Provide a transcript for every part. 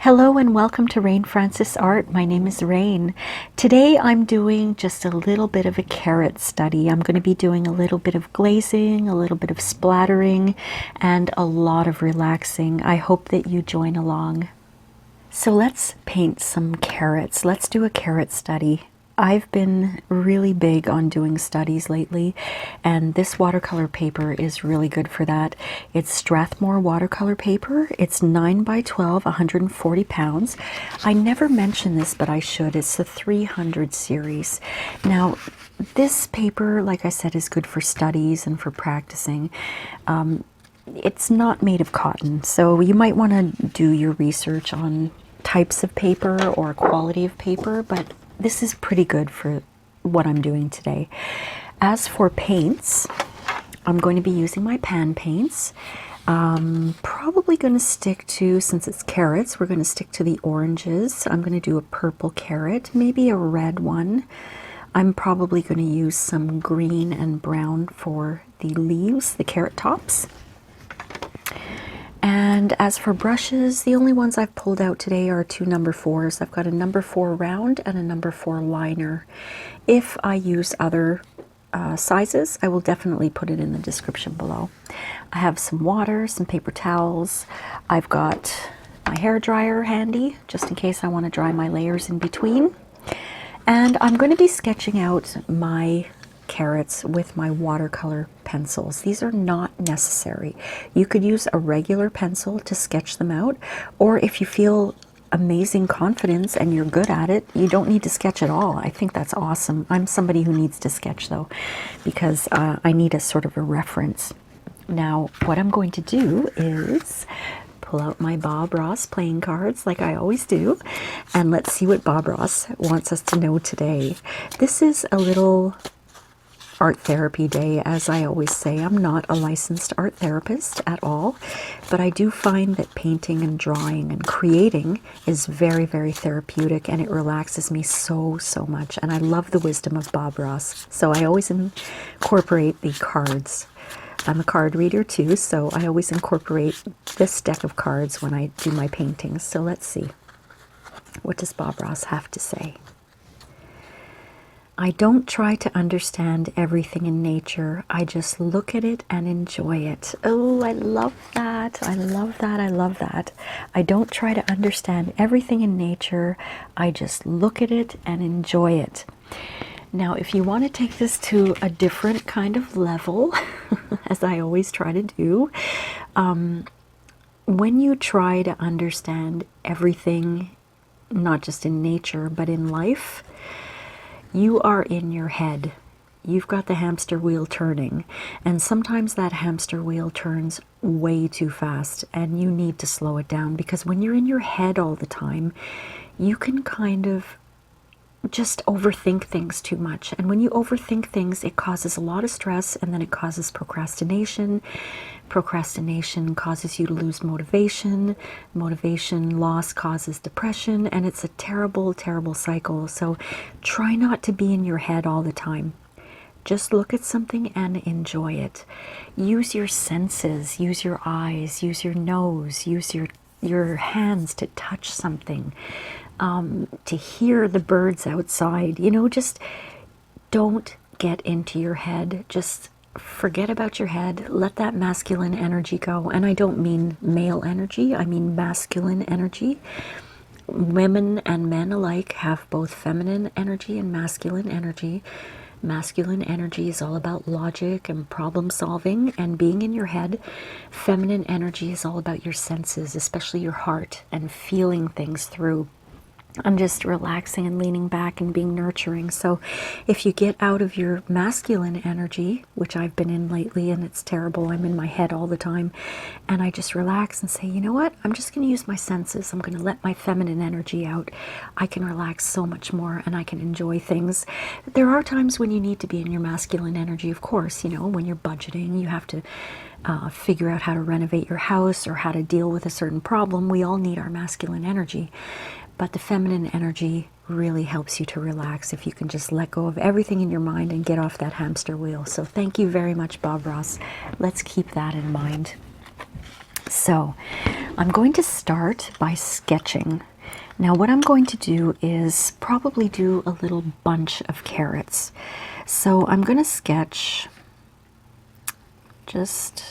Hello and welcome to Rain Francis Art. My name is Rain. Today I'm doing just a little bit of a carrot study. I'm going to be doing a little bit of glazing, a little bit of splattering, and a lot of relaxing. I hope that you join along. So let's paint some carrots. Let's do a carrot study. I've been really big on doing studies lately, and this watercolor paper is really good for that. It's Strathmore watercolor paper. It's 9 by 12, 140 pounds. I never mention this, but I should. It's the 300 series. Now, this paper, like I said, is good for studies and for practicing. It's not made of cotton, so you might want to do your research on types of paper or quality of paper, but this is pretty good for what I'm doing today. As for paints, I'm going to be using my pan paints. Probably going to stick to, since it's carrots, we're going to stick to the oranges. I'm going to do a purple carrot, maybe a red one. I'm probably going to use some green and brown for the leaves, the carrot tops. And as for brushes, the only ones I've pulled out today are two number 4s. I've got a number 4 round and a number 4 liner. If I use other sizes, I will definitely put it in the description below. I have some water, some paper towels. I've got my hair dryer handy, just in case I want to dry my layers in between. And I'm going to be sketching out my carrots with my watercolor pencils. These are not necessary. You could use a regular pencil to sketch them out, or if you feel amazing confidence and you're good at it, you don't need to sketch at all. I think that's awesome. I'm somebody who needs to sketch though, because I need a sort of a reference. Now, what I'm going to do is pull out my Bob Ross playing cards like I always do, and let's see what Bob Ross wants us to know today. This is a little art therapy day. As I always say, I'm not a licensed art therapist at all, but I do find that painting and drawing and creating is very, very therapeutic, and it relaxes me so much. And I love the wisdom of Bob Ross, so I always incorporate the cards. I'm a card reader too, so I always incorporate this deck of cards when I do my paintings. So let's see, what does Bob Ross have to say? I don't try to understand everything in nature. I just look at it and enjoy it. Oh, I love that. I love that. I love that. I don't try to understand everything in nature. I just look at it and enjoy it. Now, if you want to take this to a different kind of level, as I always try to do, when you try to understand everything, not just in nature, but in life, you are in your head. You've got the hamster wheel turning, and sometimes that hamster wheel turns way too fast, and you need to slow it down, because when you're in your head all the time, you can kind of just overthink things too much. And when you overthink things, it causes a lot of stress, and then it causes procrastination. Procrastination causes you to lose motivation. Motivation loss causes depression, and it's a terrible, terrible cycle. So try not to be in your head all the time. Just look at something and enjoy it. Use your senses, use your eyes, use your nose, use your hands to touch something. To hear the birds outside, you know, just don't get into your head. Just forget about your head. Let that masculine energy go. And I don't mean male energy, I mean masculine energy. Women and men alike have both feminine energy and masculine energy. Masculine energy is all about logic and problem solving and being in your head. Feminine energy is all about your senses, especially your heart, and feeling things through. I'm just relaxing and leaning back and being nurturing. So if you get out of your masculine energy, which I've been in lately, and it's terrible, I'm in my head all the time, and I just relax and say, you know what, I'm just going to use my senses. I'm going to let my feminine energy out. I can relax so much more, and I can enjoy things. There are times when you need to be in your masculine energy, of course. You know, when you're budgeting, you have to figure out how to renovate your house or how to deal with a certain problem. We all need our masculine energy. But the feminine energy really helps you to relax if you can just let go of everything in your mind and get off that hamster wheel. So thank you very much, Bob Ross. Let's keep that in mind. So I'm going to start by sketching. Now what I'm going to do is probably do a little bunch of carrots. So I'm going to sketch just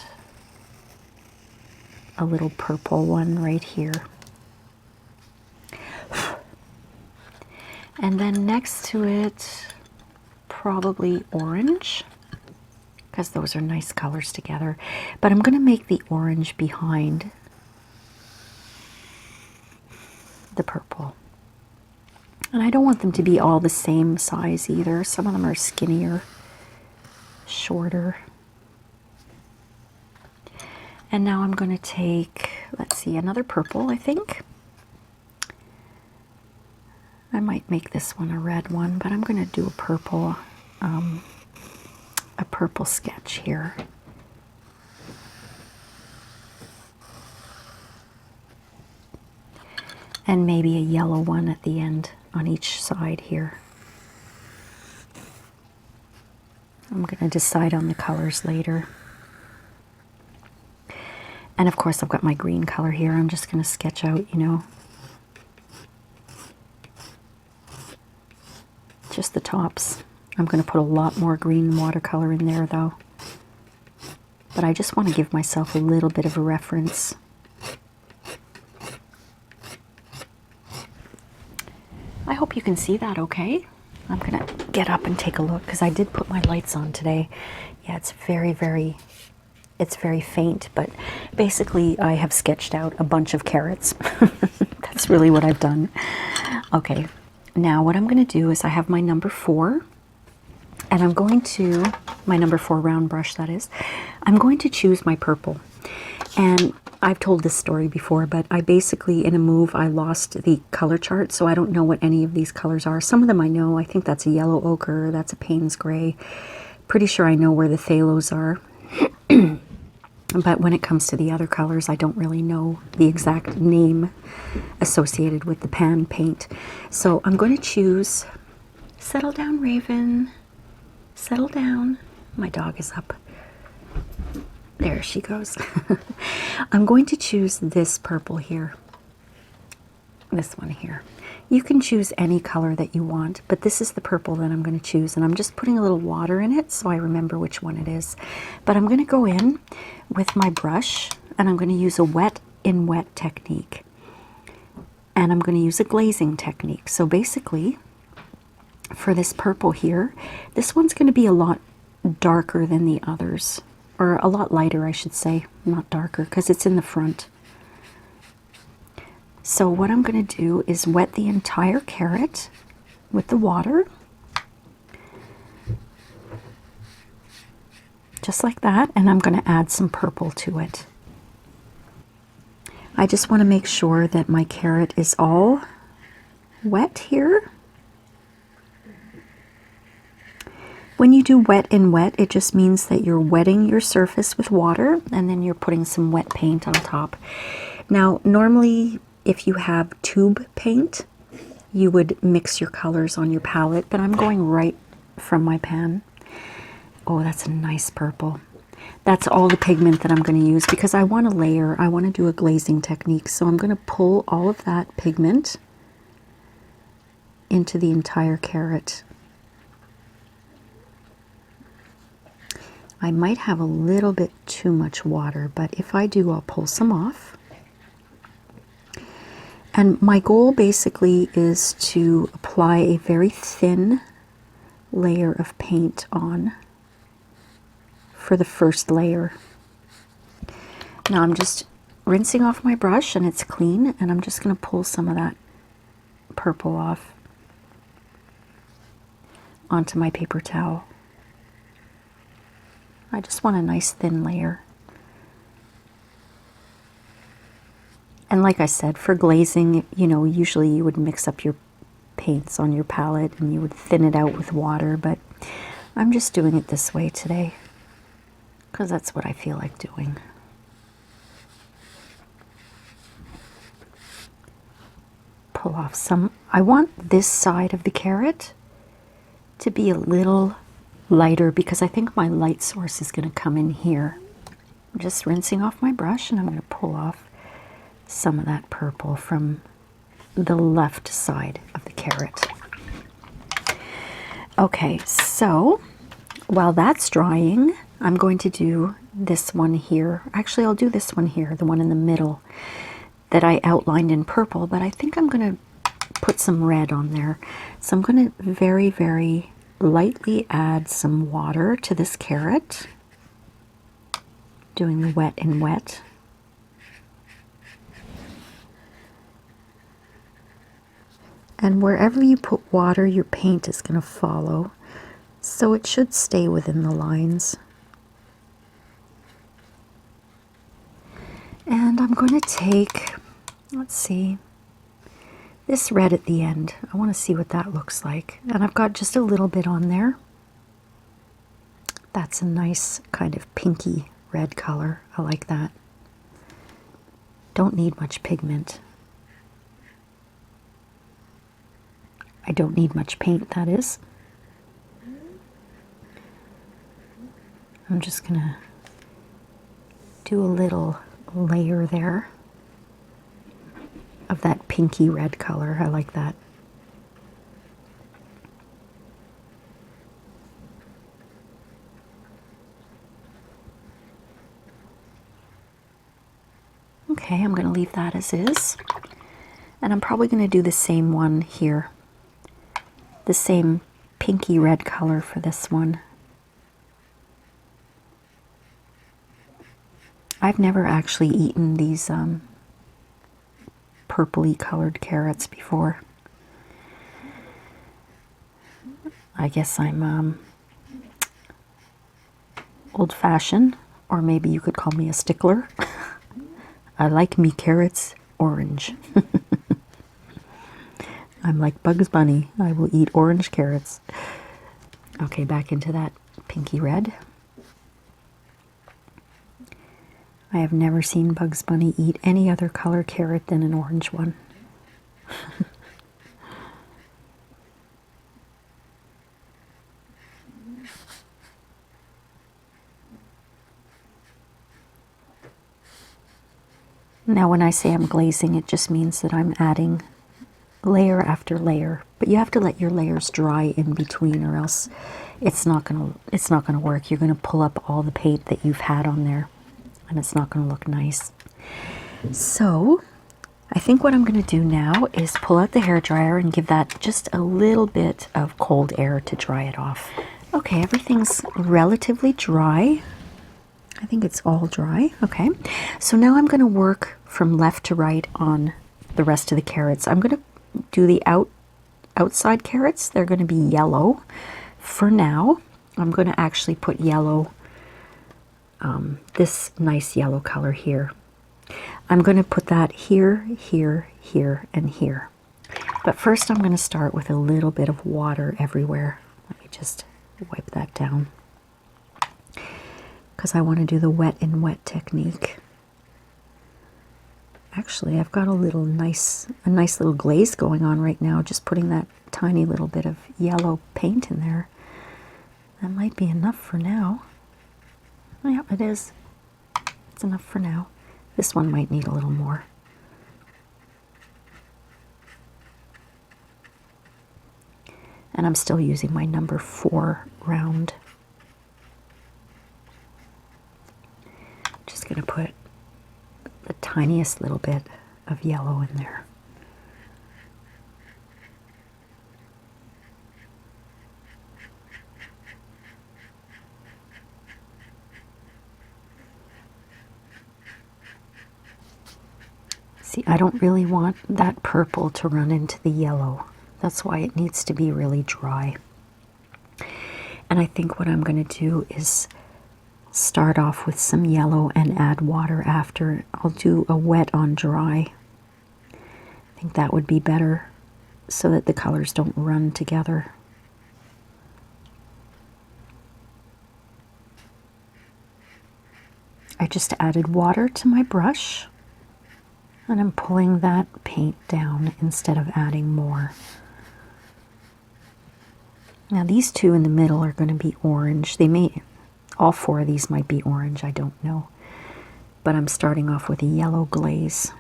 a little purple one right here. And then next to it, probably orange, because those are nice colors together. But I'm going to make the orange behind the purple. And I don't want them to be all the same size either. Some of them are skinnier, shorter. And now I'm going to take, let's see, another purple, I think. I might make this one a red one, but I'm going to do a purple sketch here. And maybe a yellow one at the end on each side here. I'm going to decide on the colors later. And of course I've got my green color here. I'm just going to sketch out, you know, just the tops. I'm going to put a lot more green watercolor in there though. But I just want to give myself a little bit of a reference. I hope you can see that okay. I'm going to get up and take a look because I did put my lights on today. Yeah, it's very faint, but basically I have sketched out a bunch of carrots. That's really what I've done. Okay, now what I'm going to do is I have my number 4, and I'm going to, my number 4 round brush that is, I'm going to choose my purple. And I've told this story before, but I basically, in a move, I lost the color chart, so I don't know what any of these colors are. Some of them I know. I think that's a yellow ochre, that's a Payne's gray. Pretty sure I know where the phthalos are. But when it comes to the other colors, I don't really know the exact name associated with the pan paint. So I'm going to choose, settle down, Raven, settle down. My dog is up. There she goes. I'm going to choose this purple here. This one here. You can choose any color that you want, but this is the purple that I'm going to choose, and I'm just putting a little water in it so I remember which one it is. But I'm going to go in with my brush, and I'm going to use a wet in wet technique. And I'm going to use a glazing technique. So basically, for this purple here, this one's going to be a lot darker than the others. Or a lot lighter, I should say, not darker, because it's in the front. So what I'm going to do is wet the entire carrot with the water. Just like that, and I'm going to add some purple to it. I just want to make sure that my carrot is all wet here. When you do wet in wet, it just means that you're wetting your surface with water and then you're putting some wet paint on top. Now, normally, if you have tube paint, you would mix your colors on your palette, but I'm going right from my pan. Oh, that's a nice purple. That's all the pigment that I'm going to use because I want to layer. I want to do a glazing technique. So I'm going to pull all of that pigment into the entire carrot. I might have a little bit too much water, but if I do, I'll pull some off. And my goal basically is to apply a very thin layer of paint on for the first layer. Now I'm just rinsing off my brush and it's clean, and I'm just going to pull some of that purple off onto my paper towel. I just want a nice thin layer. And like I said, for glazing, you know, usually you would mix up your paints on your palette and you would thin it out with water, but I'm just doing it this way today because that's what I feel like doing. Pull off some. I want this side of the carrot to be a little lighter because I think my light source is going to come in here. I'm just rinsing off my brush and I'm going to pull off some of that purple from the left side of the carrot. Okay, so while that's drying, I'm going to do this one here. Actually, I'll do this one here, the one in the middle that I outlined in purple, but I think I'm going to put some red on there. So I'm going to very, very lightly add some water to this carrot, doing the wet and wet. And wherever you put water, your paint is going to follow. So it should stay within the lines. And I'm going to take, let's see, this red at the end. I want to see what that looks like. And I've got just a little bit on there. That's a nice kind of pinky red color. I like that. Don't need much pigment. I don't need much paint, that is. I'm just gonna do a little layer there of that pinky red color. I like that. Okay, I'm going to leave that as is. And I'm probably going to do the same one here. The same pinky red color for this one. I've never actually eaten these purpley colored carrots before. I guess I'm old-fashioned, or maybe you could call me a stickler. I like me carrots orange. I'm like Bugs Bunny. I will eat orange carrots. Okay, back into that pinky red. I have never seen Bugs Bunny eat any other color carrot than an orange one. Now when I say I'm glazing, it just means that I'm adding layer after layer. But you have to let your layers dry in between, or else it's not gonna work. You're gonna pull up all the paint that you've had on there, and it's not gonna look nice. So I think what I'm gonna do now is pull out the hairdryer and give that just a little bit of cold air to dry it off. Okay, everything's relatively dry. I think it's all dry. Okay, so now I'm going to work from left to right on the rest of the carrots. I'm going to do the outside carrots. They're going to be yellow for now. I'm going to actually put yellow, this nice yellow color here. I'm going to put that here, here, here, and here. But first I'm going to start with a little bit of water everywhere. Let me just wipe that down, because I want to do the wet and wet technique. Actually, I've got a nice little glaze going on right now, just putting that tiny little bit of yellow paint in there. That might be enough for now. Yeah, it is. It's enough for now. This one might need a little more. And I'm still using my number 4 round. Just going to put the tiniest little bit of yellow in there. See, I don't really want that purple to run into the yellow. That's why it needs to be really dry. And I think what I'm going to do is start off with some yellow and add water after. I'll do a wet on dry. I think that would be better so that the colors don't run together. I just added water to my brush, and I'm pulling that paint down instead of adding more. Now these two in the middle are going to be orange. All 4 of these might be orange, I don't know. But I'm starting off with a yellow glaze.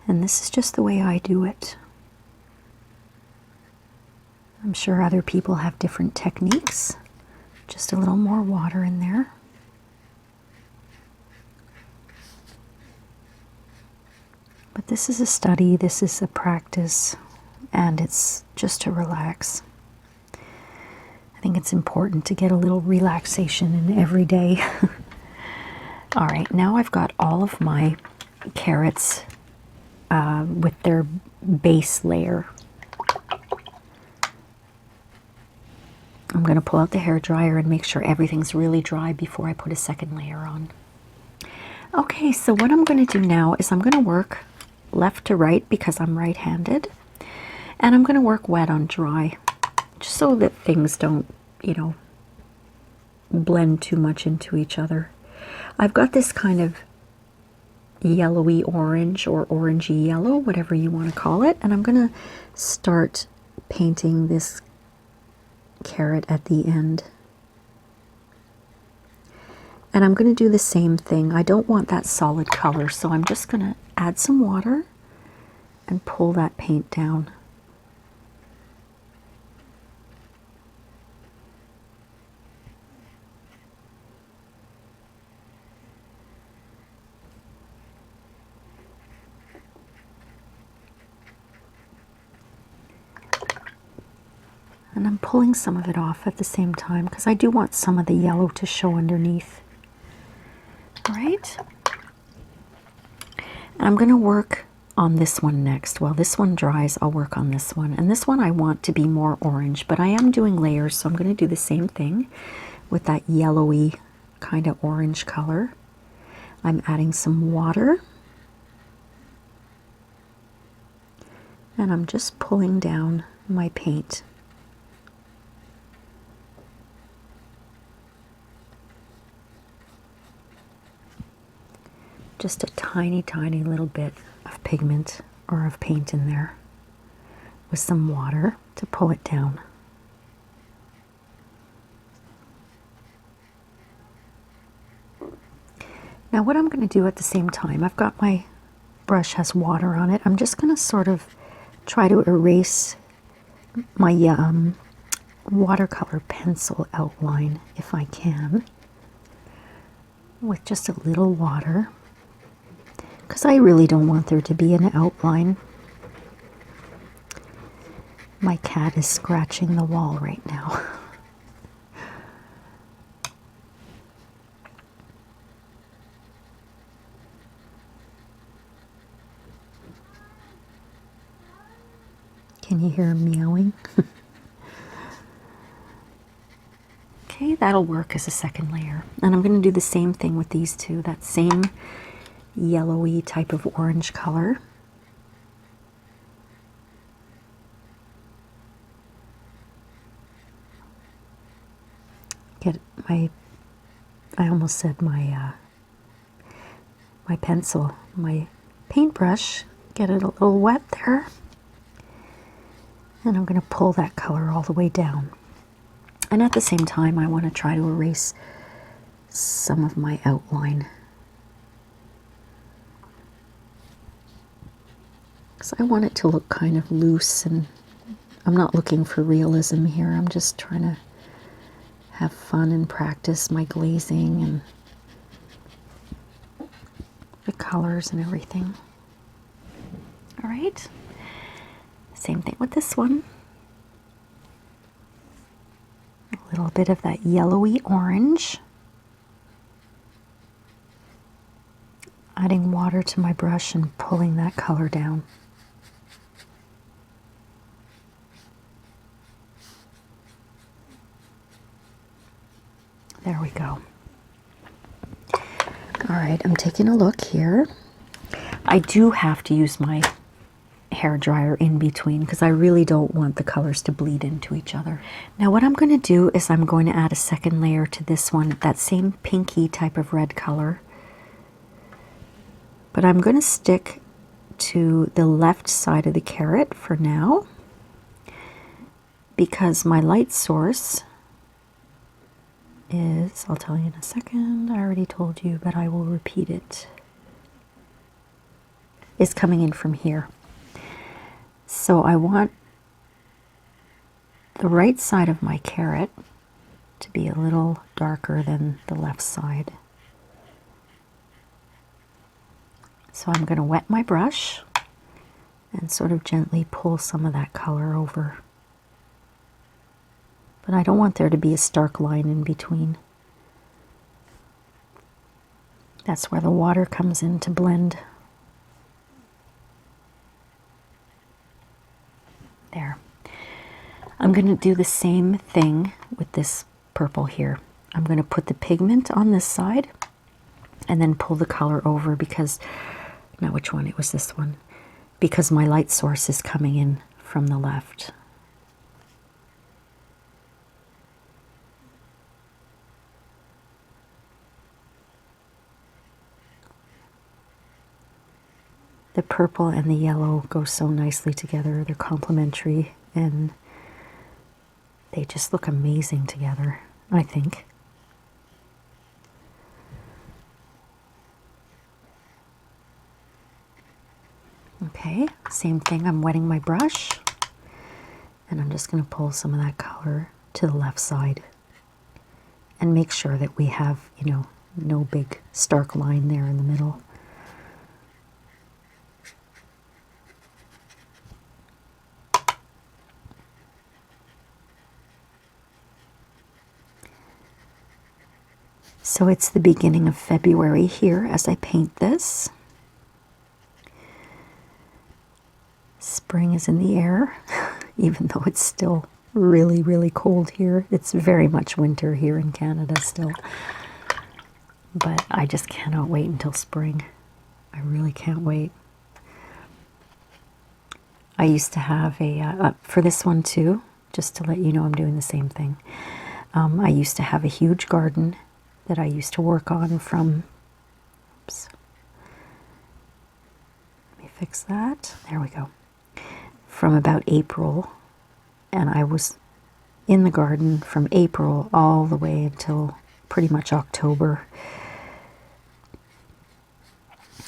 And this is just the way I do it. I'm sure other people have different techniques. Just a little more water in there. But this is a study, this is a practice, and it's just to relax. I think it's important to get a little relaxation in every day. All right, now I've got all of my carrots with their base layer. I'm going to pull out the hairdryer and make sure everything's really dry before I put a second layer on. Okay, so what I'm going to do now is I'm going to work left to right because I'm right-handed, and I'm going to work wet on dry, just so that things don't, you know, blend too much into each other. I've got this kind of yellowy orange or orangey yellow, whatever you want to call it, and I'm going to start painting this carrot at the end. And I'm going to do the same thing. I don't want that solid color, so I'm just going to add some water and pull that paint down. And I'm pulling some of it off at the same time because I do want some of the yellow to show underneath. All right. And I'm going to work on this one next. While this one dries, I'll work on this one. And this one I want to be more orange, but I am doing layers, so I'm going to do the same thing with that yellowy kind of orange color. I'm adding some water. And I'm just pulling down my paint. Just a tiny, tiny little bit of pigment or of paint in there with some water to pull it down. Now what I'm going to do at the same time, I've got my brush has water on it. I'm just going to sort of try to erase my watercolor pencil outline if I can with just a little water, because I really don't want there to be an outline. My cat is scratching the wall right now. Can you hear him meowing? Okay, that'll work as a second layer. And I'm going to do the same thing with these two, that same yellowy type of orange color. Get my, I almost said my pencil, my paintbrush, get it a little wet there. And I'm going to pull that color all the way down. And at the same time, I want to try to erase some of my outline, because I want it to look kind of loose, and I'm not looking for realism here. I'm just trying to have fun and practice my glazing and the colors and everything. All right. Same thing with this one. A little bit of that yellowy orange. Adding water to my brush and pulling that color down. There we go. All right, I'm taking a look here. I do have to use my hair dryer in between because I really don't want the colors to bleed into each other. Now what I'm going to do is I'm going to add a second layer to this one, that same pinky type of red color. But I'm going to stick to the left side of the carrot for now, because my light source is, I'll tell you in a second, I already told you, but I will repeat it. is coming in from here. So I want the right side of my carrot to be a little darker than the left side. So I'm going to wet my brush and sort of gently pull some of that color over. But I don't want there to be a stark line in between. That's where the water comes in to blend. There. I'm going to do the same thing with this purple here. I'm going to put the pigment on this side and then pull the color over because, now which one? It was this one. Because my light source is coming in from the left. The purple and the yellow go so nicely together. They're complementary and they just look amazing together, I think. Okay, same thing. I'm wetting my brush and I'm just going to pull some of that color to the left side and make sure that we have, you know, no big stark line there in the middle. So it's the beginning of February here as I paint this. Spring is in the air, even though it's still really, really cold here. It's very much winter here in Canada still. But I just cannot wait until spring. I really can't wait. I used to have for this one too, just to let you know I'm doing the same thing. I used to have a huge garden that I used to work on from, oops, let me fix that, there we go, from about April, and I was in the garden from April all the way until pretty much October.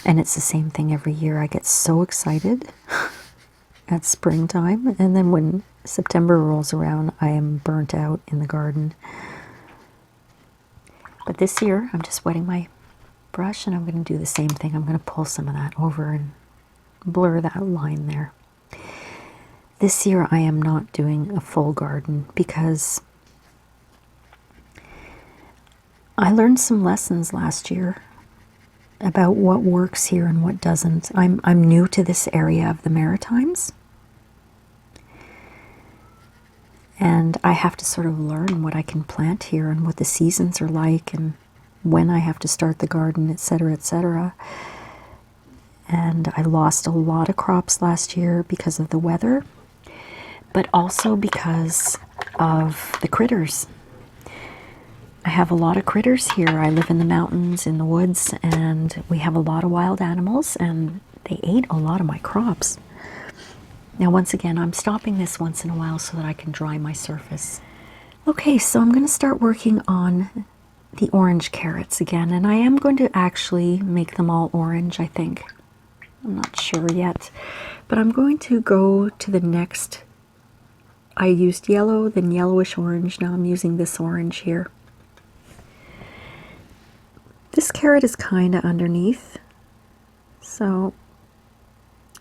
And it's the same thing every year. I get so excited at springtime, and then when September rolls around, I am burnt out in the garden. But this year, I'm just wetting my brush and I'm going to do the same thing. I'm going to pull some of that over and blur that line there. This year, I am not doing a full garden because I learned some lessons last year about what works here and what doesn't. I'm new to this area of the Maritimes. And I have to sort of learn what I can plant here and what the seasons are like and when I have to start the garden, etc., etc. And I lost a lot of crops last year because of the weather, but also because of the critters. I have a lot of critters here. I live in the mountains, in the woods, and we have a lot of wild animals, and they ate a lot of my crops. Now, once again, I'm stopping this once in a while so that I can dry my surface. Okay, so I'm going to start working on the orange carrots again, and I am going to actually make them all orange, I think. I'm not sure yet, but I'm going to go to the next. I used yellow, then yellowish orange. Now I'm using this orange here. This carrot is kind of underneath, so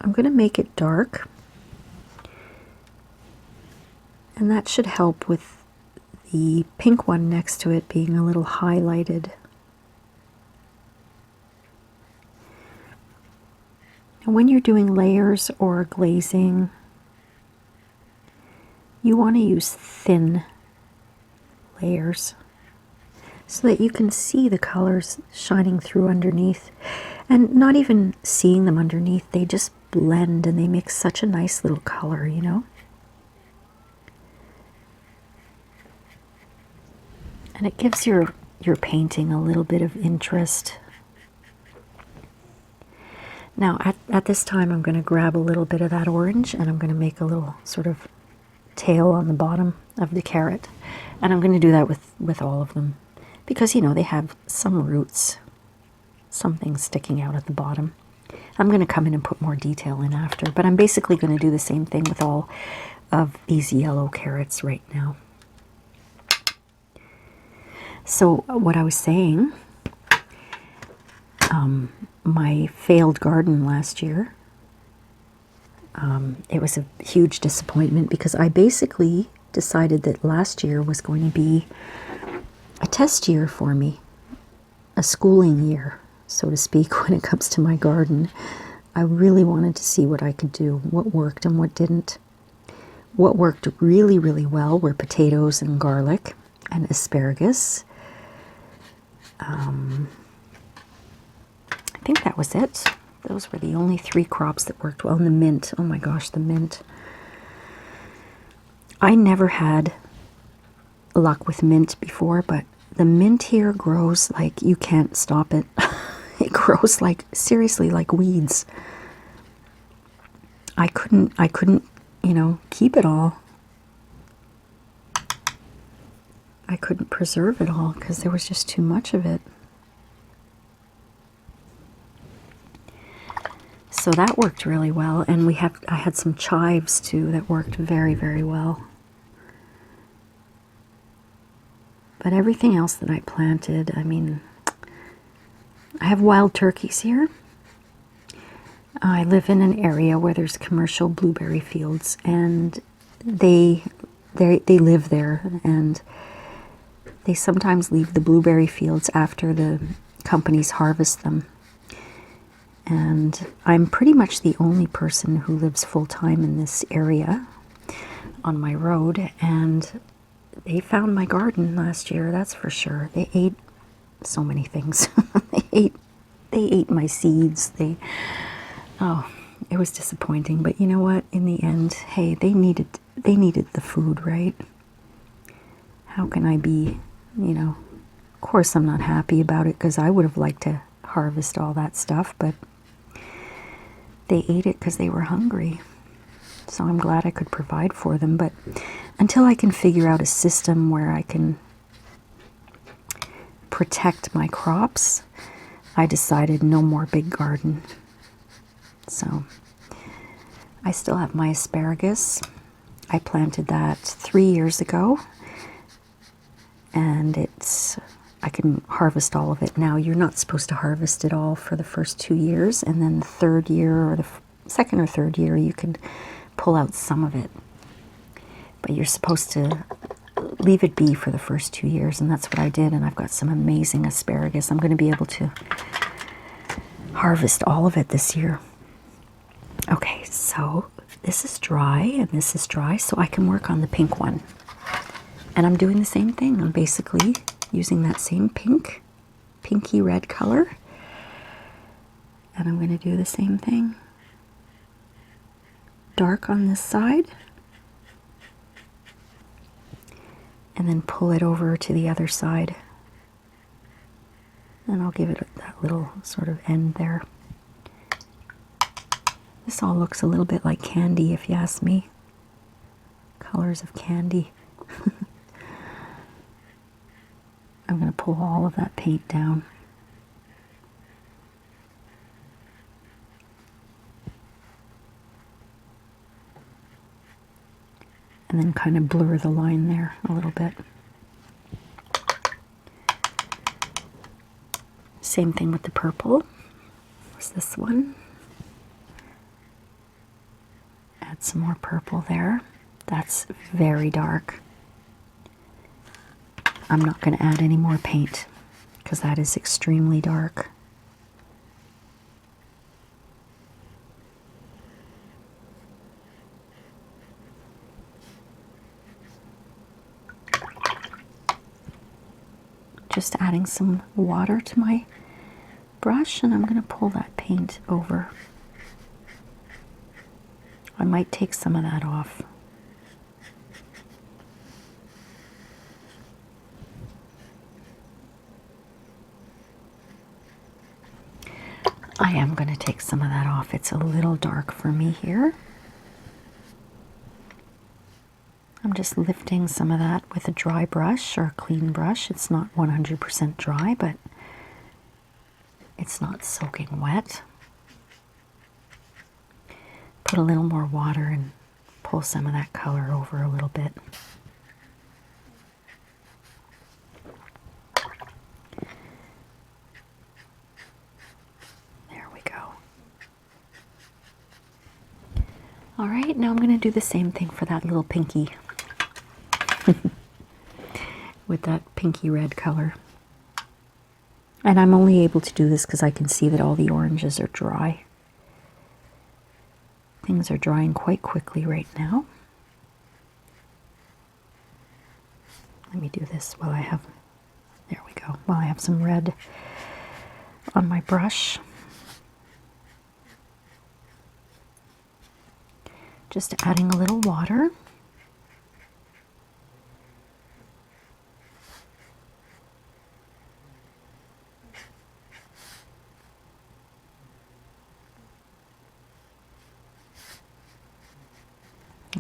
I'm going to make it dark. And that should help with the pink one next to it being a little highlighted. And when you're doing layers or glazing, you want to use thin layers so that you can see the colors shining through underneath. And not even seeing them underneath, they just blend and they make such a nice little color, you know? And it gives your painting a little bit of interest. Now, at this time, I'm going to grab a little bit of that orange and I'm going to make a little sort of tail on the bottom of the carrot. And I'm going to do that with all of them because, you know, they have some roots, something sticking out at the bottom. I'm going to come in and put more detail in after, but I'm basically going to do the same thing with all of these yellow carrots right now. So what I was saying, my failed garden last year, it was a huge disappointment because I basically decided that last year was going to be a test year for me, a schooling year, so to speak, when it comes to my garden. I really wanted to see what I could do, what worked and what didn't. What worked really, really well were potatoes and garlic and asparagus. I think that was it. Those were the only 3 crops that worked well. And the mint, oh my gosh, the mint. I never had luck with mint before, but the mint here grows like you can't stop it. It grows like, seriously, like weeds. I couldn't, you know, keep it all. I couldn't preserve it all because there was just too much of it. So that worked really well, and I had some chives too that worked very, very well. But everything else that I planted, I mean, I have wild turkeys here. I live in an area where there's commercial blueberry fields, and they live there, and they sometimes leave the blueberry fields after the companies harvest them. And I'm pretty much the only person who lives full-time in this area on my road, and they found my garden last year, that's for sure. They ate so many things. They ate my seeds. Oh, it was disappointing, but you know what? In the end, hey, they needed the food, right? How can I be, you know, of course I'm not happy about it because I would have liked to harvest all that stuff, but they ate it because they were hungry. So I'm glad I could provide for them, but until I can figure out a system where I can protect my crops, I decided no more big garden. So I still have my asparagus. I planted that 3 years ago, and I can harvest all of it now. You're not supposed to harvest it all for the first 2 years, and then the third year or the second or third year you can pull out some of it. But you're supposed to leave it be for the first 2 years, and that's what I did, and I've got some amazing asparagus. I'm going to be able to harvest all of it this year. Okay, so this is dry and this is dry, so I can work on the pink one. And I'm doing the same thing. I'm basically using that same pinky red color, and I'm going to do the same thing. Dark on this side, and then pull it over to the other side, and I'll give it that little sort of end there. This all looks a little bit like candy, if you ask me. Colors of candy. I'm going to pull all of that paint down. And then kind of blur the line there a little bit. Same thing with the purple. What's this one? Add some more purple there. That's very dark. I'm not going to add any more paint because that is extremely dark. Just adding some water to my brush, and I'm going to pull that paint over. I might take some of that off. I am going to take some of that off. It's a little dark for me here. I'm just lifting some of that with a dry brush or a clean brush. It's not 100% dry, but it's not soaking wet. put a little more water and pull some of that color over a little bit. There we go. All right, now I'm going to do the same thing for that little pinky with that pinky red color. And I'm only able to do this because I can see that all the oranges are dry. Things are drying quite quickly right now. Let me do this while I have, there we go, while I have some red on my brush. Just adding a little water.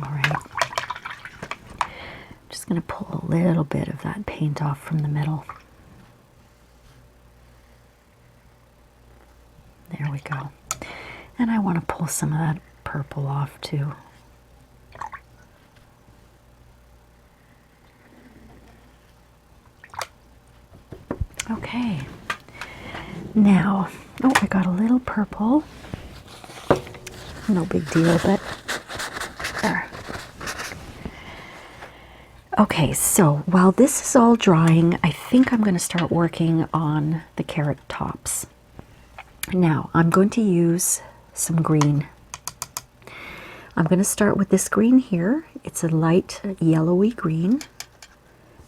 All right. Just going to pull a little bit of that paint off from the middle. There we go. And I want to pull some of that purple off too. Okay. Now, oh, I got a little purple. No big deal, but there. Okay, so while this is all drying, I think I'm going to start working on the carrot tops. Now, I'm going to use some green. I'm going to start with this green here. It's a light yellowy green.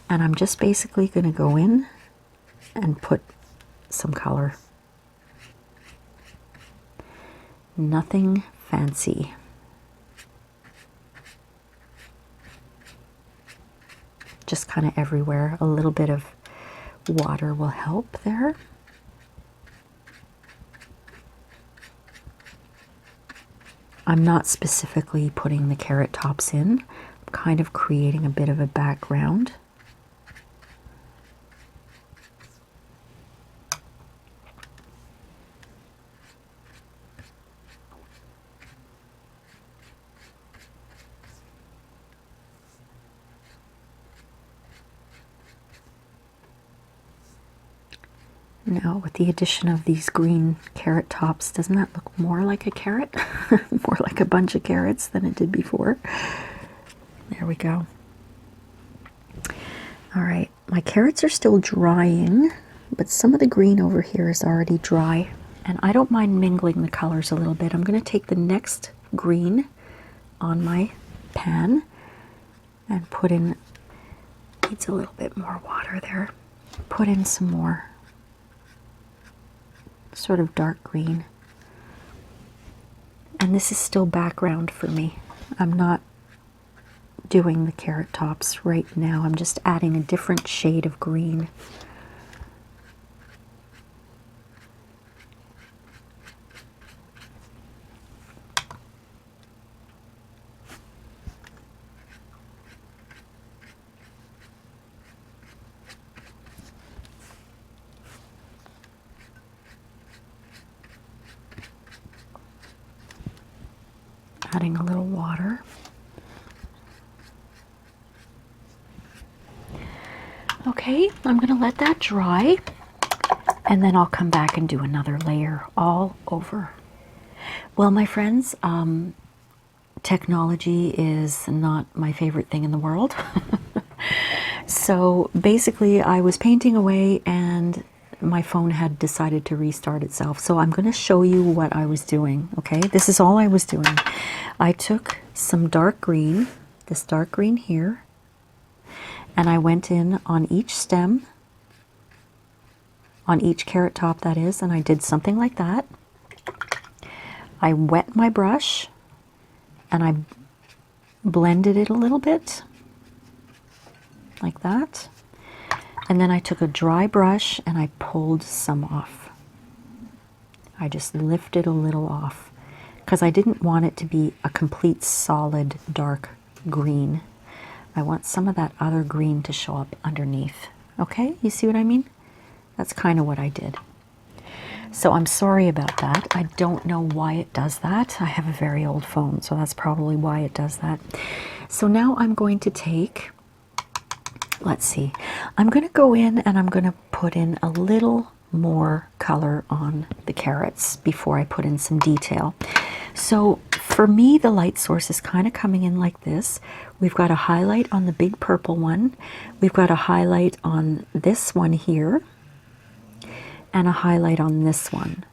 And I'm just basically going to go in and put some color. Nothing fancy. Just kind of everywhere. A little bit of water will help there. I'm not specifically putting the carrot tops in. I'm kind of creating a bit of a background. Now, with the addition of these green carrot tops, doesn't that look more like a carrot? More like a bunch of carrots than it did before. There we go. All right, my carrots are still drying, but some of the green over here is already dry. And I don't mind mingling the colors a little bit. I'm going to take the next green on my pan and put in, needs a little bit more water there. Put in some more sort of dark green. And this is still background for me. I'm not doing the carrot tops right now. I'm just adding a different shade of green. Adding a little water. Okay, I'm going to let that dry, and then I'll come back and do another layer all over. Well, my friends, technology is not my favorite thing in the world. So basically, I was painting away and my phone had decided to restart itself. So I'm going to show you what I was doing, okay? This is all I was doing. I took some dark green, this dark green here, and I went in on each stem, on each carrot top that is, and I did something like that. I wet my brush and I blended it a little bit, like that. And then I took a dry brush and I pulled some off. I just lifted a little off because I didn't want it to be a complete solid dark green. I want some of that other green to show up underneath. Okay, you see what I mean? That's kind of what I did. So I'm sorry about that. I don't know why it does that. I have a very old phone, so that's probably why it does that. So now I'm going to take, let's see, I'm going to go in and I'm going to put in a little more color on the carrots before I put in some detail. So for me, the light source is kind of coming in like this. We've got a highlight on the big purple one. We've got a highlight on this one here, and a highlight on this one.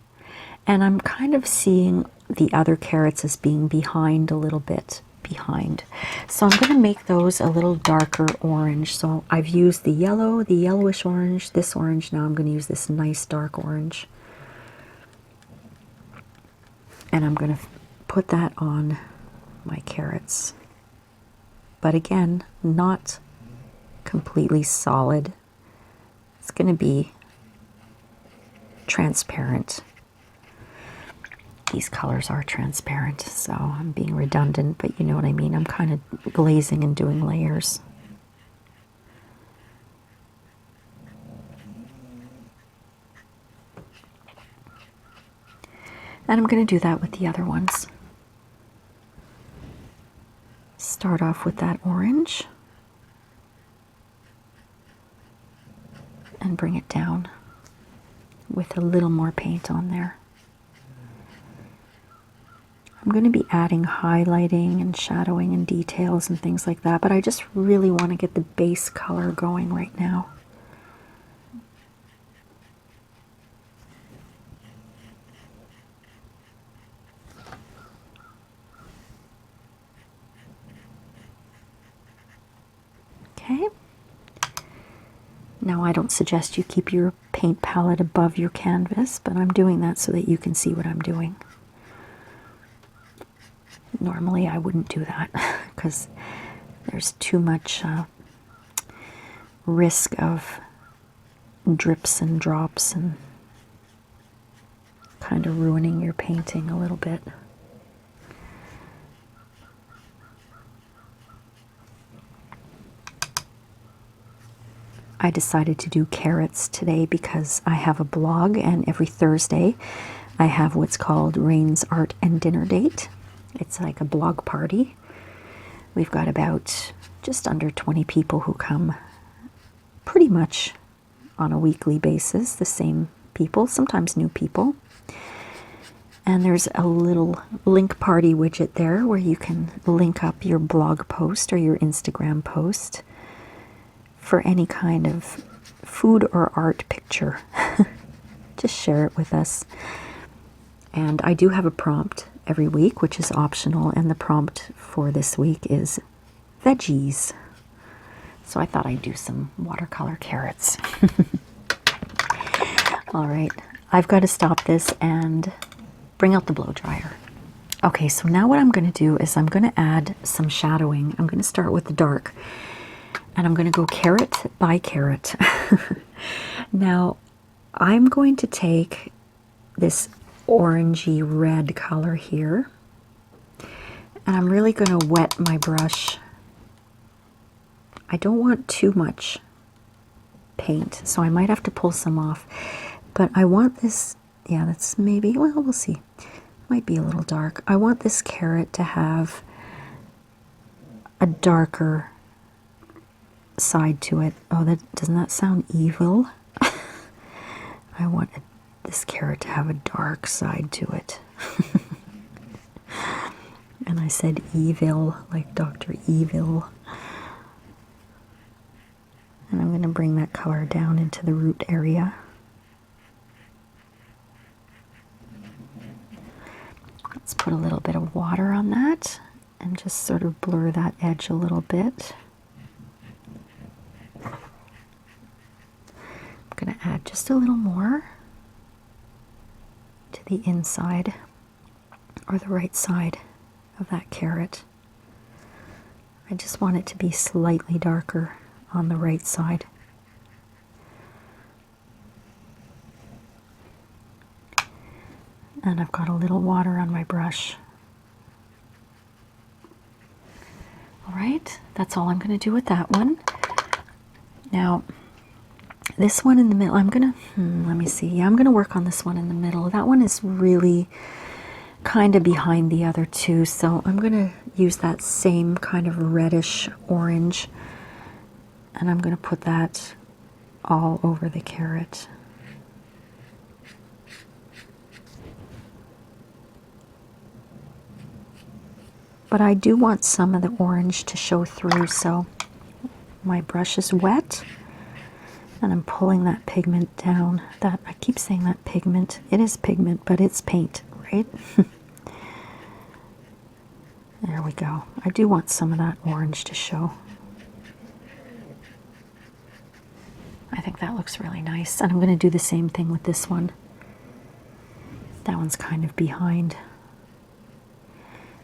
And I'm kind of seeing the other carrots as being behind a little bit behind. So I'm going to make those a little darker orange. So I've used the yellow, the yellowish orange, this orange. Now I'm going to use this nice dark orange. And I'm going to put that on my carrots. But again, not completely solid. It's going to be transparent. These colors are transparent, so I'm being redundant, but you know what I mean. I'm kind of glazing and doing layers. And I'm going to do that with the other ones. Start off with that orange and bring it down with a little more paint on there. I'm going to be adding highlighting and shadowing and details and things like that, but I just really want to get the base color going right now. Okay. Now I don't suggest you keep your paint palette above your canvas, but I'm doing that so that you can see what I'm doing. Normally I wouldn't do that because there's too much risk of drips and drops and kind of ruining your painting a little bit. I decided to do carrots today because I have a blog, and every Thursday I have what's called Rain's Art and Dinner Date. It's like a blog party. We've got about just under 20 people who come pretty much on a weekly basis, the same people, sometimes new people. And there's a little link party widget there where you can link up your blog post or your Instagram post for any kind of food or art picture. Just share it with us. And I do have a prompt every week, which is optional, and the prompt for this week is veggies. So I thought I'd do some watercolor carrots. All right, I've got to stop this and bring out the blow dryer. Okay, so now what I'm going to do is I'm going to add some shadowing. I'm going to start with the dark, and I'm going to go carrot by carrot. Now, I'm going to take this orangey red color here, and I'm really going to wet my brush. I don't want too much paint, so I might have to pull some off, but I want this, yeah, that's maybe, well, we'll see, might be a little dark. I want this carrot to have a darker side to it. Oh, doesn't that sound evil? I want this carrot to have a dark side to it. And I said evil, like Dr. Evil. And I'm going to bring that color down into the root area. Let's put a little bit of water on that and just sort of blur that edge a little bit. I'm going to add just a little more to the inside or the right side of that carrot. I just want it to be slightly darker on the right side. And I've got a little water on my brush. All right, that's all I'm going to do with that one. Now, This one in the middle, I'm gonna, let me see. Yeah, I'm gonna work on this one in the middle. That one is really kind of behind the other two, so I'm gonna use that same kind of reddish orange, and I'm gonna put that all over the carrot. But I do want some of the orange to show through, so my brush is wet and I'm pulling that pigment down. That, I keep saying that pigment, it is pigment, but it's paint, right? There we go. I do want some of that orange to show. I think that looks really nice. And I'm going to do the same thing with this one. That one's kind of behind.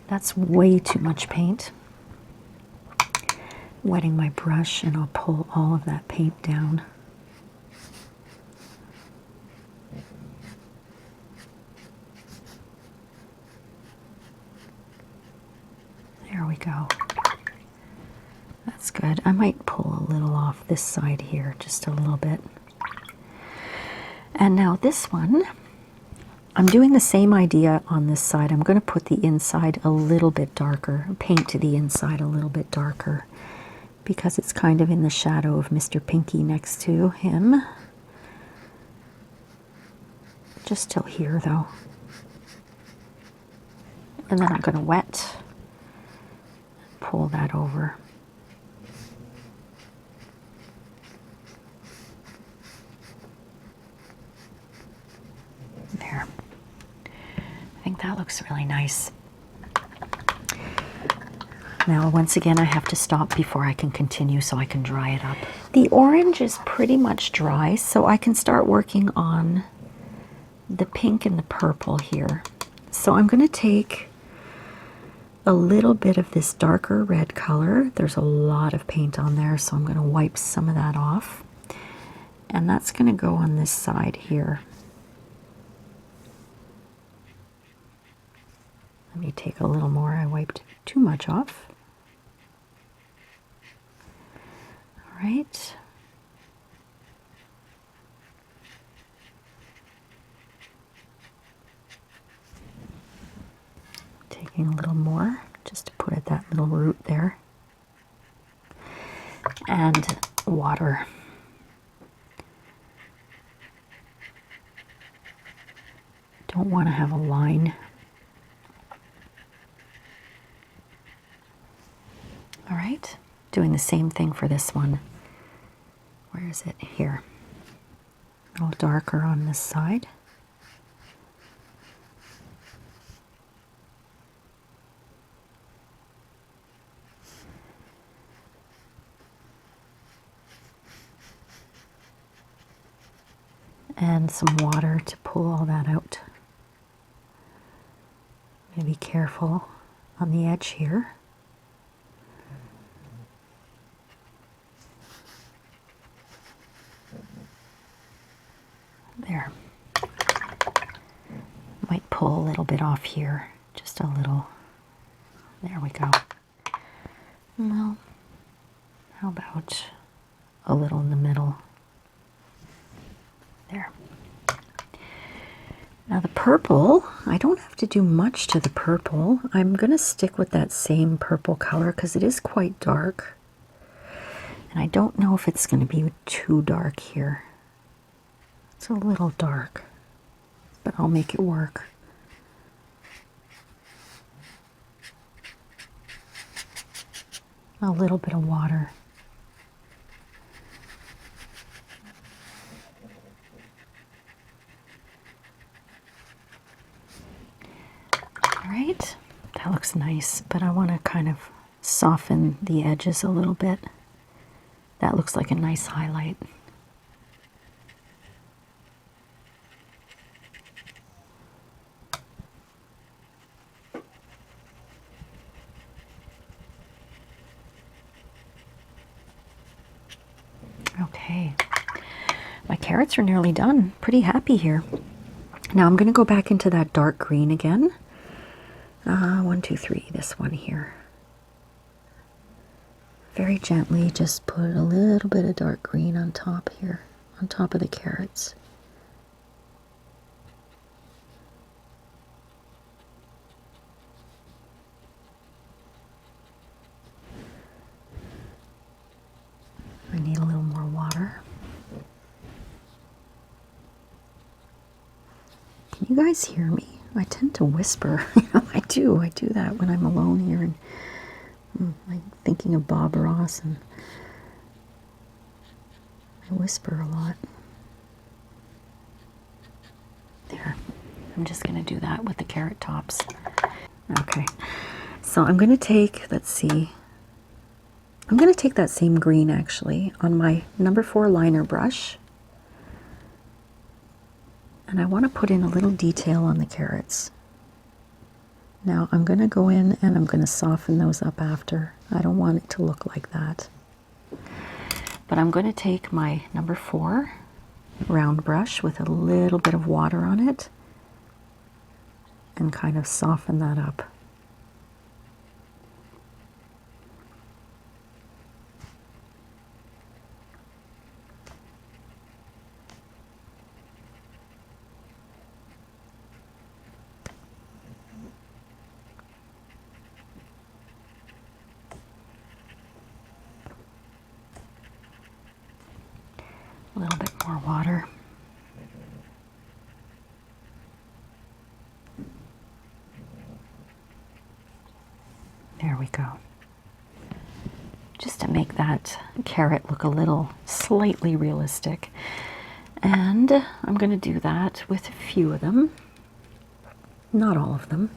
That's way too much paint. Wetting my brush and I'll pull all of that paint down. There we go. That's good. I might pull a little off this side here, just a little bit. And now this one, I'm doing the same idea on this side. I'm going to put the inside a little bit darker, paint to the inside a little bit darker, because it's kind of in the shadow of Mr. Pinky next to him. Just till here though. And then I'm going to wet, pull that over. There. I think that looks really nice. Now, once again, I have to stop before I can continue so I can dry it up. The orange is pretty much dry, so I can start working on the pink and the purple here. So I'm going to take a little bit of this darker red color. There's a lot of paint on there, so I'm going to wipe some of that off. And that's going to go on this side here. Let me take a little more. I wiped too much off. All right. Taking a little more just to put at that little root there. And water. Don't want to have a line. All right, doing the same thing for this one. Where is it? Here. A little darker on this side. And some water to pull all that out. Be careful on the edge here. There. Might pull a little bit off here, just a little. There we go. Well, how about a little in the middle? There. Now the purple, I don't have to do much to the purple. I'm going to stick with that same purple color because it is quite dark. And I don't know if it's going to be too dark here. It's a little dark, but I'll make it work. A little bit of water. All right, that looks nice, but I want to kind of soften the edges a little bit. That looks like a nice highlight. Okay, my carrots are nearly done. Pretty happy here. Now I'm going to go back into that dark green again. 1, 2, 3, this one here. Very gently just put a little bit of dark green on top here on top of the carrots. I need a little more water. Can you guys hear me? I tend to whisper. I do that when I'm alone here, and I'm thinking of Bob Ross, and I whisper a lot. There. I'm just going to do that with the carrot tops. Okay. So I'm going to take, let's see, I'm going to take that same green actually on my number 4 liner brush. And I want to put in a little detail on the carrots. Now I'm going to go in and I'm going to soften those up after. I don't want it to look like that. But I'm going to take my number 4 round brush with a little bit of water on it and kind of soften that up. A little bit more water. There we go. Just to make that carrot look a little slightly realistic. And I'm going to do that with a few of them. Not all of them.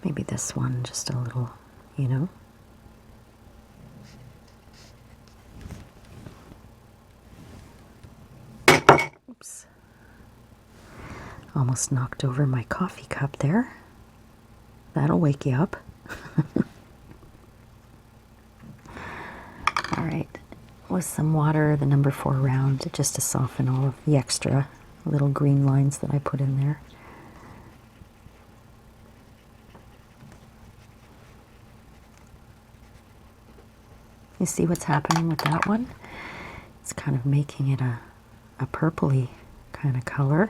Maybe this one, just a little, you know. Oops. Almost knocked over my coffee cup there. That'll wake you up. All right, with some water, the number 4 round, just to soften all of the extra little green lines that I put in there. You see what's happening with that one? It's kind of making it a purpley kind of color.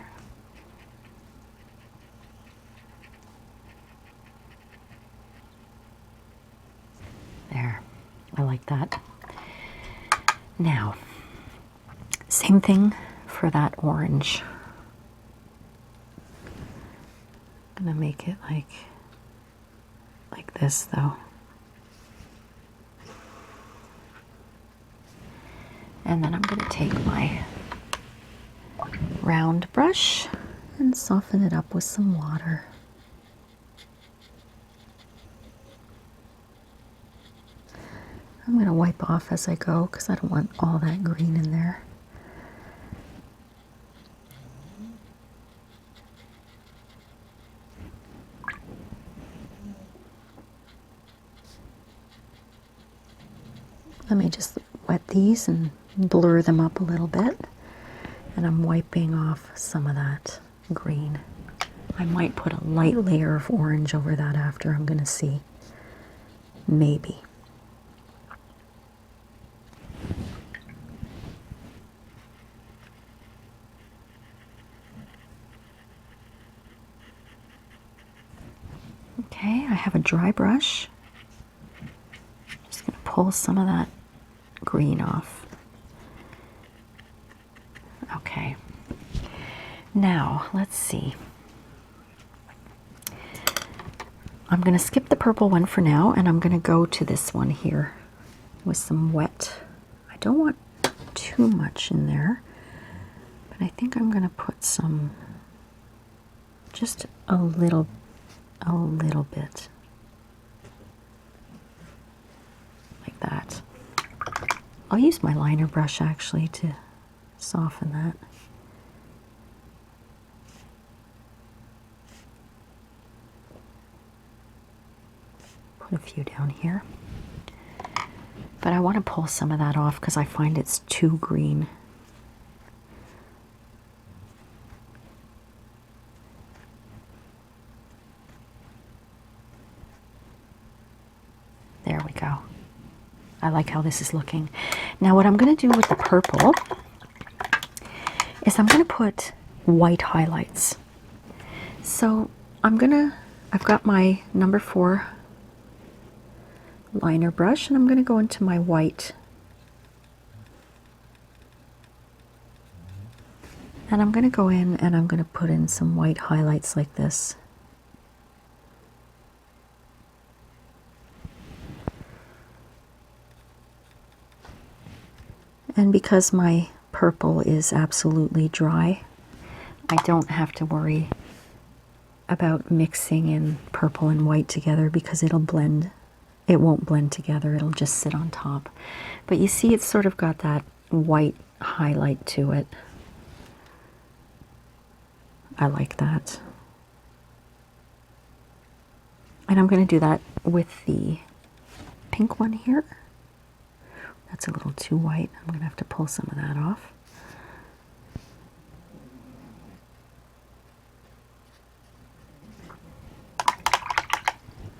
There, I like that. Now, same thing for that orange. I'm gonna make it like this though. And then I'm gonna take my round brush and soften it up with some water. I'm going to wipe off as I go because I don't want all that green in there. Let me just wet these and blur them up a little bit. And I'm wiping off some of that green. I might put a light layer of orange over that after. I'm going to see. Maybe. Okay, I have a dry brush. Just going to pull some of that green off. Okay. Now, let's see. I'm going to skip the purple one for now, and I'm going to go to this one here with some wet. I don't want too much in there, but I think I'm going to put some, just a little bit, like that. I'll use my liner brush actually to soften that. Put a few down here. But I want to pull some of that off because I find it's too green. There we go. I like how this is looking. Now what I'm going to do with the purple is I'm going to put white highlights. So I've got my number 4 liner brush, and I'm going to go into my white. And I'm going to go in and I'm going to put in some white highlights like this. And because my purple is absolutely dry, I don't have to worry about mixing in purple and white together because it'll blend. It won't blend together, it'll just sit on top. But you see it's sort of got that white highlight to it. I like that. And I'm going to do that with the pink one here. That's a little too white. I'm going to have to pull some of that off.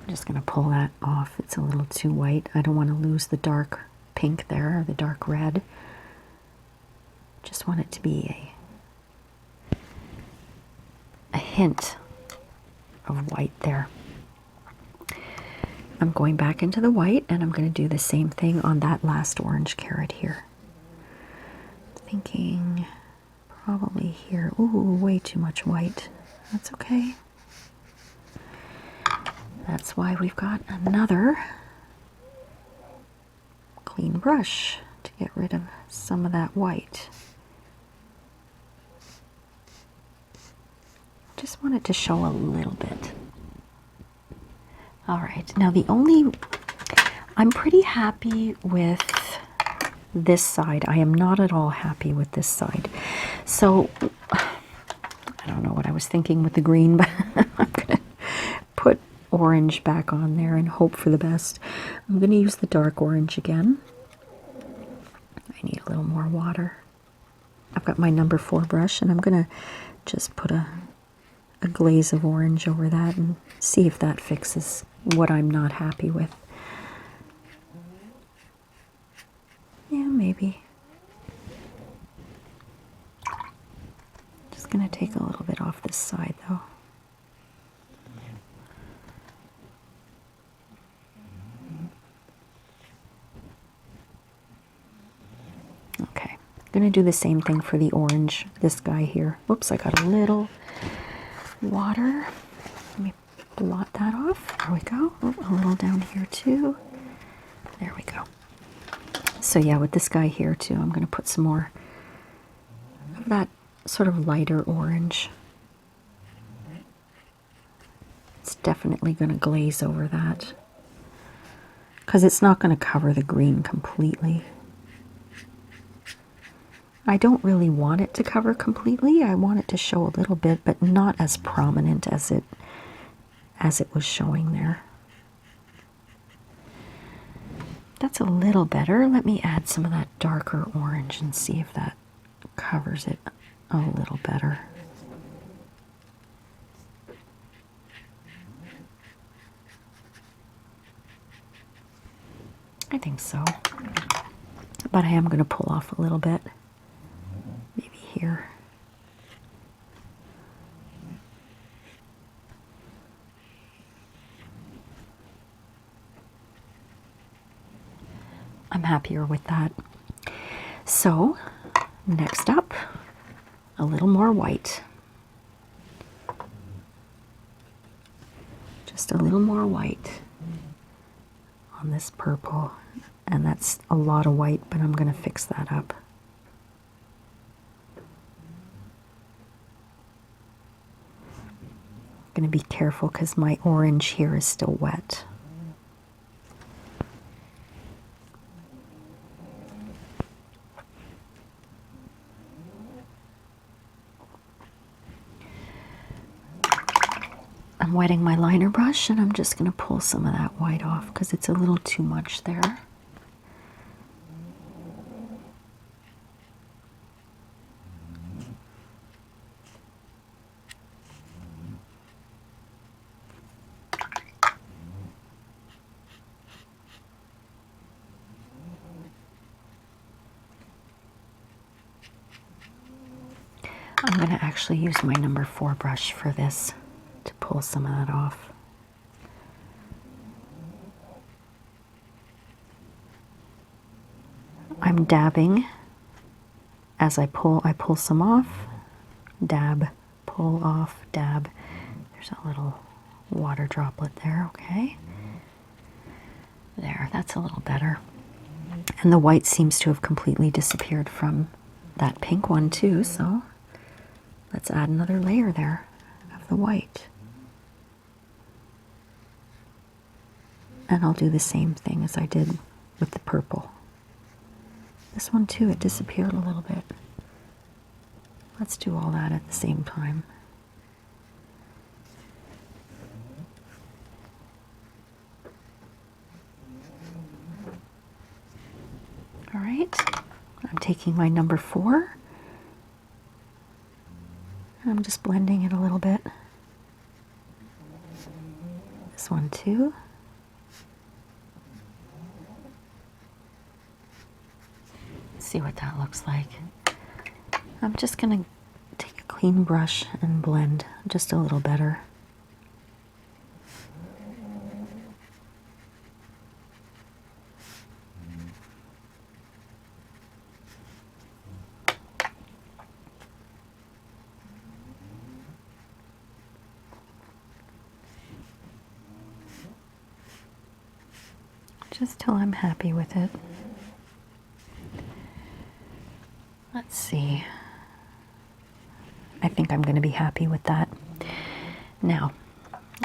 I'm just going to pull that off. It's a little too white. I don't want to lose the dark pink there, or the dark red. Just want it to be a hint of white there. I'm going back into the white, and I'm going to do the same thing on that last orange carrot here. Thinking probably here. Ooh, way too much white. That's okay. That's why we've got another clean brush to get rid of some of that white. Just want it to show a little bit. All right, now I'm pretty happy with this side. I am not at all happy with this side. So, I don't know what I was thinking with the green, but I'm going to put orange back on there and hope for the best. I'm going to use the dark orange again. I need a little more water. I've got my number 4 brush, and I'm going to just put a glaze of orange over that and see if that fixes what I'm not happy with. Yeah, maybe. Just going to take a little bit off this side though. Okay, I'm going to do the same thing for the orange, this guy here. Whoops, I got a little water. Let me blot that off. There we go. Oh, a little down here too. There we go. So yeah, with this guy here too, I'm going to put some more of that sort of lighter orange. It's definitely going to glaze over that because it's not going to cover the green completely. I don't really want it to cover completely. I want it to show a little bit, but not as prominent as it was showing there. That's a little better. Let me add some of that darker orange and see if that covers it a little better. I think so. But I am going to pull off a little bit. Maybe here. I'm happier with that. So, next up, a little more white. Just a little more white on this purple. And that's a lot of white, but I'm going to fix that up. I'm going to be careful because my orange here is still wet. I'm wetting my liner brush, and I'm just going to pull some of that white off because it's a little too much there. I'm going to actually use my number 4 brush for this to pull some of that off. I'm dabbing as I pull some off, dab, pull off, dab. There's a little water droplet there, okay. There, that's a little better. And the white seems to have completely disappeared from that pink one too, so let's add another layer there of the white. And I'll do the same thing as I did with the purple. This one too, it disappeared a little bit. Let's do all that at the same time. All right, I'm taking my number 4 and I'm just blending it a little bit. This one too. Let's see what that looks like. I'm just gonna take a clean brush and blend just a little better. Just till I'm happy with it. Let's see. I think I'm going to be happy with that. Now,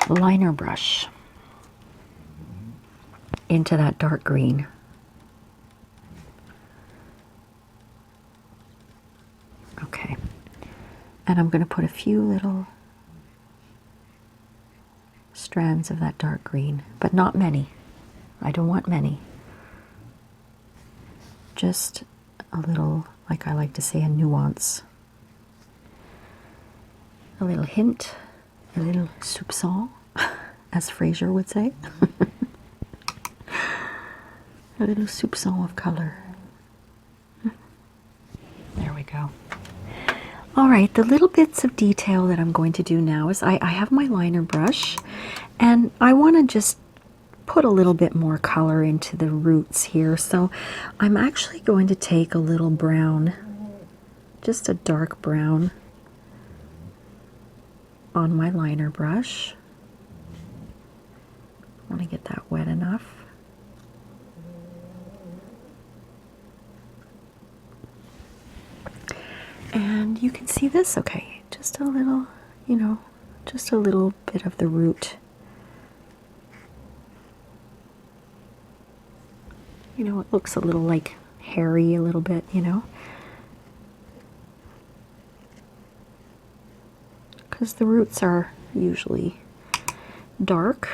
liner brush into that dark green. Okay. And I'm going to put a few little strands of that dark green, but not many. I don't want many. Just a little, like I like to say, a nuance. A little hint, a little soupçon, as Fraser would say. A little soupçon of color. There we go. All right, the little bits of detail that I'm going to do now is I have my liner brush, and I want to just put a little bit more color into the roots here. So I'm actually going to take a little brown, just a dark brown, on my liner brush. I want to get that wet enough. And you can see this, okay, just a little, you know, just a little bit of the root. You know, it looks a little like hairy a little bit, you know. Because the roots are usually dark.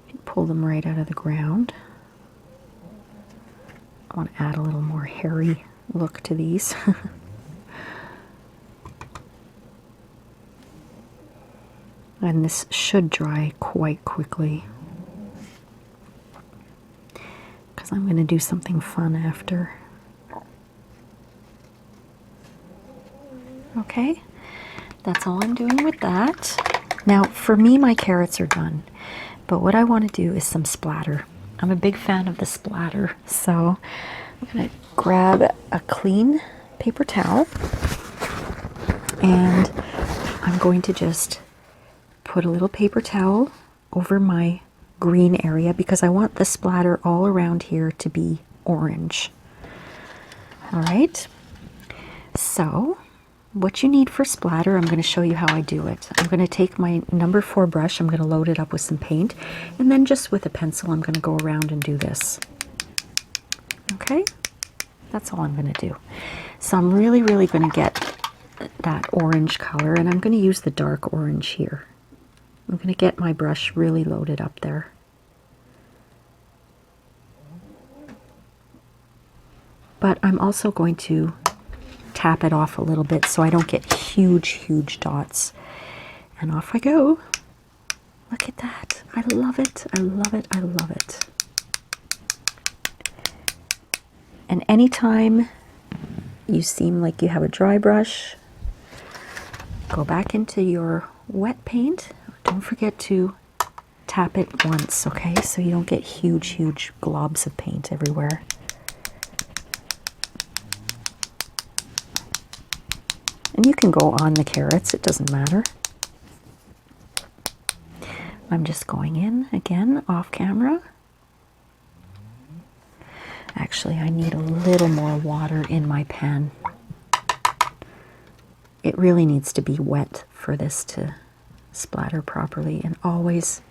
You pull them right out of the ground. I want to add a little more hairy look to these. And this should dry quite quickly, because I'm going to do something fun after. Okay, that's all I'm doing with that. Now, for me, my carrots are done, but what I want to do is some splatter. I'm a big fan of the splatter, so I'm going to grab a clean paper towel, and I'm going to just put a little paper towel over my green area because I want the splatter all around here to be orange. All right, so what you need for splatter, I'm going to show you how I do it. I'm going to take my number 4 brush, I'm going to load it up with some paint, and then just with a pencil I'm going to go around and do this. Okay, that's all I'm going to do. So I'm really going to get that orange color, and I'm going to use the dark orange here. I'm going to get my brush really loaded up there. But I'm also going to tap it off a little bit so I don't get huge dots. And off I go. Look at that. I love it. I love it. I love it. And anytime you seem like you have a dry brush, go back into your wet paint. Don't forget to tap it once, okay? So you don't get huge, huge globs of paint everywhere. And you can go on the carrots, it doesn't matter. I'm just going in again off camera. Actually, I need a little more water in my pan. It really needs to be wet for this to splatter properly, and always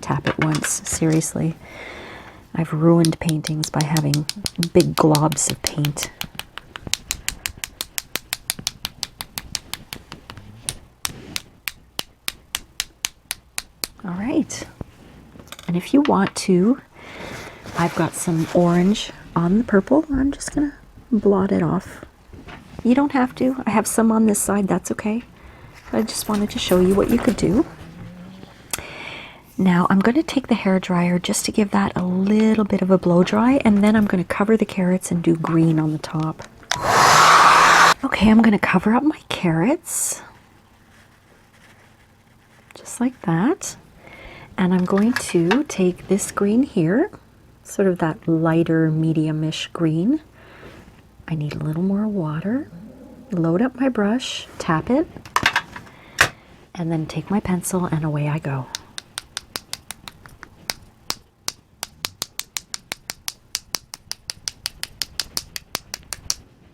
tap it once. Seriously, I've ruined paintings by having big globs of paint. All right, and if you want to, I've got some orange on the purple. I'm just gonna blot it off. You don't have to. I have some on this side, that's okay. I just wanted to show you what you could do. Now I'm going to take the hairdryer just to give that a little bit of a blow dry, and then I'm going to cover the carrots and do green on the top. Okay, I'm going to cover up my carrots. Just like that. And I'm going to take this green here, sort of that lighter medium-ish green. I need a little more water. Load up my brush, tap it, and then take my pencil and away I go.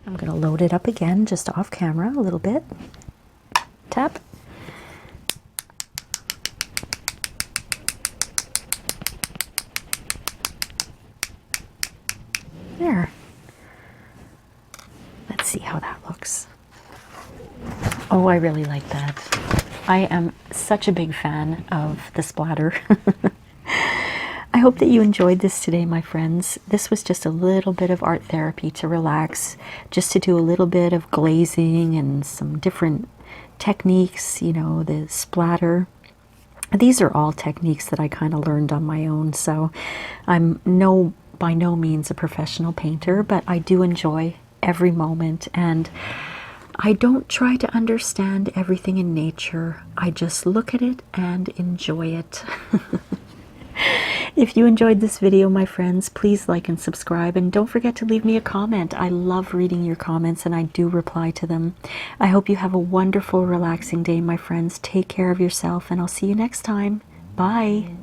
I'm going to load it up again, just off camera a little bit. Tap. There. Let's see how that looks. Oh, I really like that. I am such a big fan of the splatter. I hope that you enjoyed this today, my friends. This was just a little bit of art therapy to relax, just to do a little bit of glazing and some different techniques, you know, the splatter. These are all techniques that I kind of learned on my own, so I'm by no means a professional painter, but I do enjoy every moment, and I don't try to understand everything in nature. I just look at it and enjoy it. If you enjoyed this video, my friends, please like and subscribe, and don't forget to leave me a comment. I love reading your comments, and I do reply to them. I hope you have a wonderful, relaxing day, my friends. Take care of yourself, and I'll see you next time. Bye.